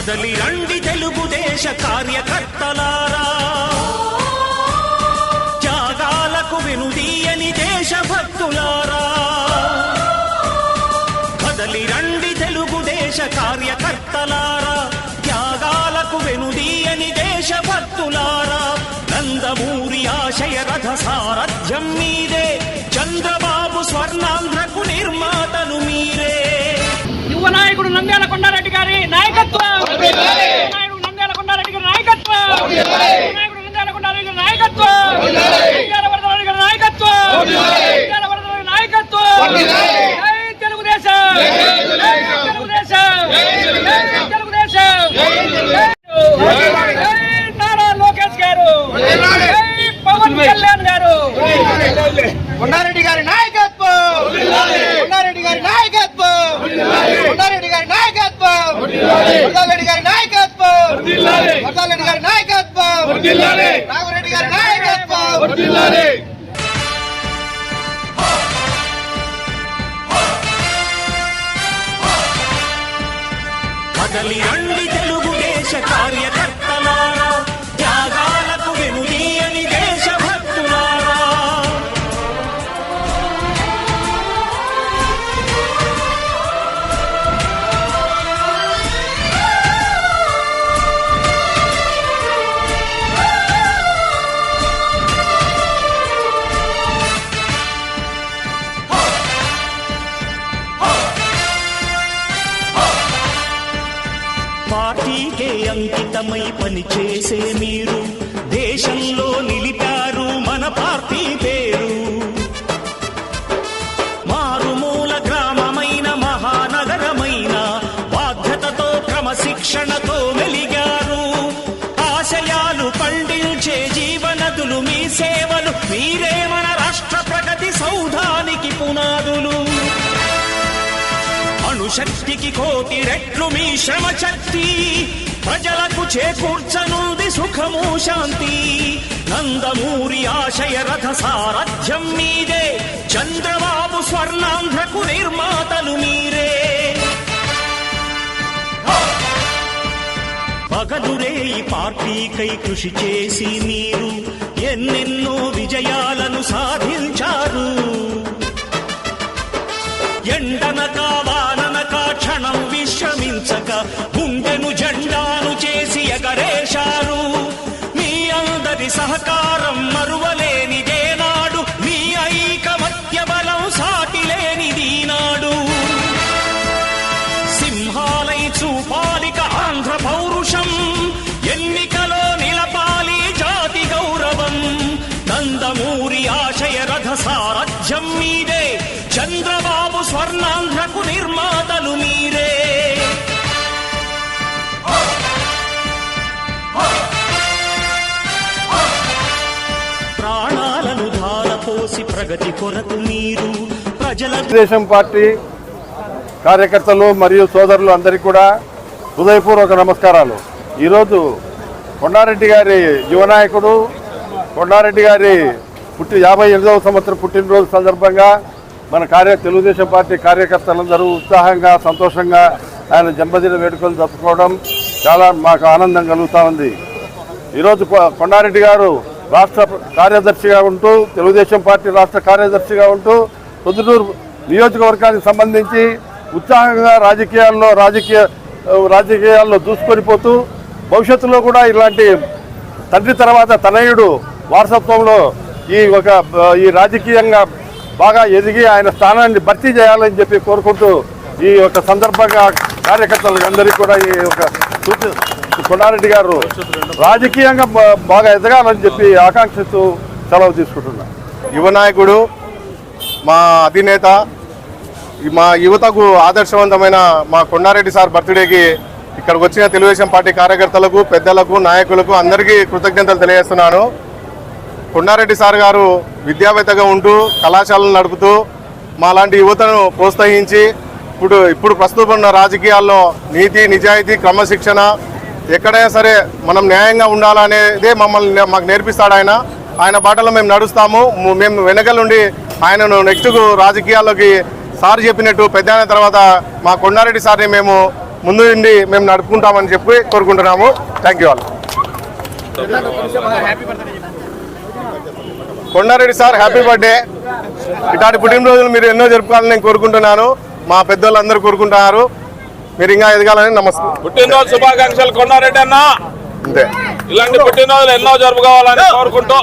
కదలి రండి తెలుగుదేశ కార్యకర్తలారా, త్యాగాలకు వెనుదీయని దేశభక్తులారా. కదలి రండి తెలుగుదేశ కార్యకర్తలారా, త్యాగాలకు వెనుదీయని దేశభక్తులారా. నందమూరి ఆశయ రథ సారథ్యం మీదే, చంద్రబాబు స్వర్ణాంధ్రకు నిర్మాతలు మీరే. యువ నాయకుడు నంద్యాల కొండారెడ్డి గారి నాయకత్వం, నాయకుడు నంద్యాల కొండారెడ్డి గారి నాయకత్వం, నాయకుడు నంద్యాల కొండారెడ్డి గారి నాయకత్వం, నంద్యాల వరదరాజు గారి నాయకత్వం, నంద్యాల వరదరాజు నాయకత్వం. జై తెలుగుదేశం, జై తెలుగుదేశం, జై తెలుగుదేశం. జై నారా లోకేష్ గారు, జై పవన్ కళ్యాణ్ గారు. కొండారెడ్డి గారి నాయకత్వం, కొండారెడ్డి గారి నాయకత్వం, కొండారెడ్డి గారి నాయకత్వం, కొండారెడ్డి గారి నాయకత్వం, కొండారెడ్డి గారి నాయకత్వం, రాఘవరెడ్డి గారి నాయకత్వం. కదలి రండి తెలుగుదేశ కార్యకర్తలారా, త్యాగాలకు వెనుదీయని దేశభక్తులారా. పార్టీకే అంకితమై పనిచేసే మీరు దేశంలో నిలిపారు మన పార్టీ పేరు. మారుమూల గ్రామమైన మహానగరమైన బాధ్యతతో క్రమశిక్షణతో మెలిగారు. ఆశయాలు పండించే జీవనదులు మీ సేవలు, మీరే మన రాష్ట్ర ప్రగతి సౌధానికి పునాదులు. అణుశక్తికి కోటి రెట్లు మీ శ్రమ శక్తి, ప్రజలకు చేకూర్చనుంది సుఖము శాంతి. నందమూరి ఆశయ రథ సారథ్యం మీదే, చంద్రబాబు స్వర్ణాంధ్రకు నిర్మాతలు మీరే. పగలురే ఈ పార్టీకై కృషి చేసి మీరు ఎన్నెన్నో విజయాలను సాధించారు. ఎండనక వాననక క్షణం విశ్రమించక గుండెను జెండాను చేసి ఎగరేశారు. మీ అందరి సహకారం మరువలేనిదేనాడు, మీ ఐకమత్య బలం సాటిలేనిదీనాడు. సింహాలై చూపాలిక ఆంధ్ర పౌరుషం, ఎన్నికలో నిలపాలి జాతి గౌరవం. నందమూరి ఆశయ రథ సారథ్యం మీదే, చంద్రబాబు స్వర్ణాంధ్రకు నిర్మాతలు మీరే. ప్రాణాలను ధారపోసి ప్రగతి కొరకు మీరు ప్రజల తెలుగుదేశం పార్టీ కార్యకర్తలు మరియు సోదరులు అందరికీ కూడా హృదయపూర్వక నమస్కారాలు. ఈరోజు కొండారెడ్డి గారి యువ నాయకుడు కొండారెడ్డి గారి 58వ సంవత్సరం పుట్టినరోజు సందర్భంగా మన తెలుగుదేశం పార్టీ కార్యకర్తలందరూ ఉత్సాహంగా సంతోషంగా ఆయన జన్మదిన వేడుకలు జరుపుకోవడం చాలా మాకు ఆనందం కలుగుతూ ఉంది. ఈరోజు కొండారెడ్డి గారు రాష్ట్ర కార్యదర్శిగా ఉంటూ, తెలుగుదేశం పార్టీ రాష్ట్ర కార్యదర్శిగా ఉంటూ పొద్దుటూరు నియోజకవర్గానికి సంబంధించి ఉత్సాహంగా రాజకీయాల్లో దూసుకొనిపోతూ భవిష్యత్తులో కూడా ఇలాంటి తండ్రి తర్వాత తనయుడు వారసత్వంలో ఈ రాజకీయంగా బాగా ఎదిగి ఆయన స్థానాన్ని భర్తీ చేయాలని చెప్పి కోరుకుంటూ ఈ యొక్క సందర్భంగా కార్యకర్తలకు అందరికీ కూడా ఈ యొక్క కొండారెడ్డి గారు రాజకీయంగా బాగా ఎదగాలని చెప్పి ఆకాంక్షిస్తూ సెలవు తీసుకుంటున్నారు. యువ నాయకుడు, మా అధినేత, మా యువతకు ఆదర్శవంతమైన మా కొండారెడ్డి సార్ బర్త్డేకి ఇక్కడికి వచ్చిన తెలుగుదేశం పార్టీ కార్యకర్తలకు, పెద్దలకు, నాయకులకు అందరికీ కృతజ్ఞతలు తెలియజేస్తున్నాను. కొండారెడ్డి సార్ గారు విద్యావేత్తగా ఉంటూ కళాశాలను నడుపుతూ మా లాంటి యువతను ప్రోత్సహించి ఇప్పుడు ప్రస్తుతం ఉన్న రాజకీయాల్లో నీతి, నిజాయితీ, క్రమశిక్షణ, ఎక్కడైనా సరే మనం న్యాయంగా ఉండాలనేదే మాకు నేర్పిస్తాడు ఆయన. ఆయన బాటలో మేము నడుస్తాము. మేము వెనకలుండి ఆయనను నెక్స్ట్ రాజకీయాల్లోకి సార్ చెప్పినట్టు పెద్ద అయిన తర్వాత మా కొండారెడ్డి సార్ని మేము ముందు ఉండి మేము నడుపుకుంటామని చెప్పి కోరుకుంటున్నాము. Thank you all. Kondareddy sir happy birthday. ఇట్లాంటి పుట్టినరోజులు మీరు ఎన్నో జరుపుకోవాలని నేను కోరుకుంటున్నాను. మా పెద్దోళ్ళు అందరూ కోరుకుంటున్నారు. మీరు ఇంకా ఎదగాలని. నమస్తే. పుట్టినరోజు శుభాకాంక్షలు కొండారెడ్డి అన్న. అంతే. ఇలాంటి పుట్టినరోజులు ఎన్నో జరుపుకోవాలని కోరుకుంటూ